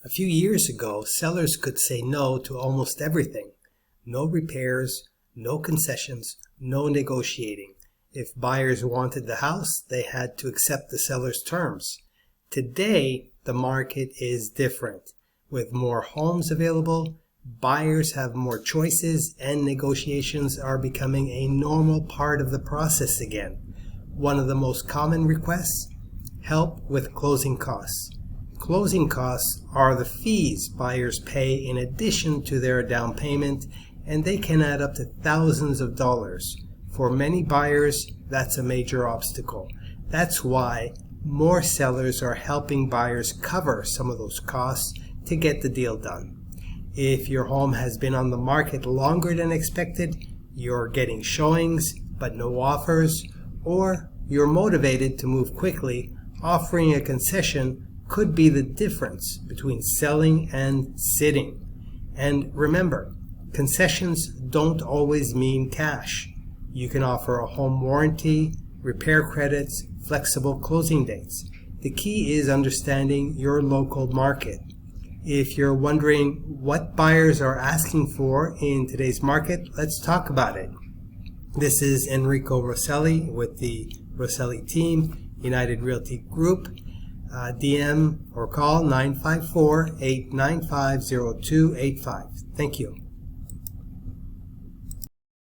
A few years ago, sellers could say no to almost everything. No repairs, no concessions, no negotiating. If buyers wanted the house, they had to accept the seller's terms. Today, the market is different. With more homes available, buyers have more choices and negotiations are becoming a normal part of the process again. One of the most common requests? Help with closing costs. Closing costs are the fees buyers pay in addition to their down payment, and they can add up to thousands of dollars. For many buyers, that's a major obstacle. That's why more sellers are helping buyers cover some of those costs to get the deal done. If your home has been on the market longer than expected, you're getting showings but no offers, or you're motivated to move quickly, offering a concession could be the difference between selling and sitting. And remember, concessions don't always mean cash. You can offer a home warranty, repair credits, flexible closing dates. The key is understanding your local market. If you're wondering what buyers are asking for in today's market, let's talk about it. This is Enrico Rosselli with the Rosselli team, United Realty Group. DM or call 954-895-0285. Thank you.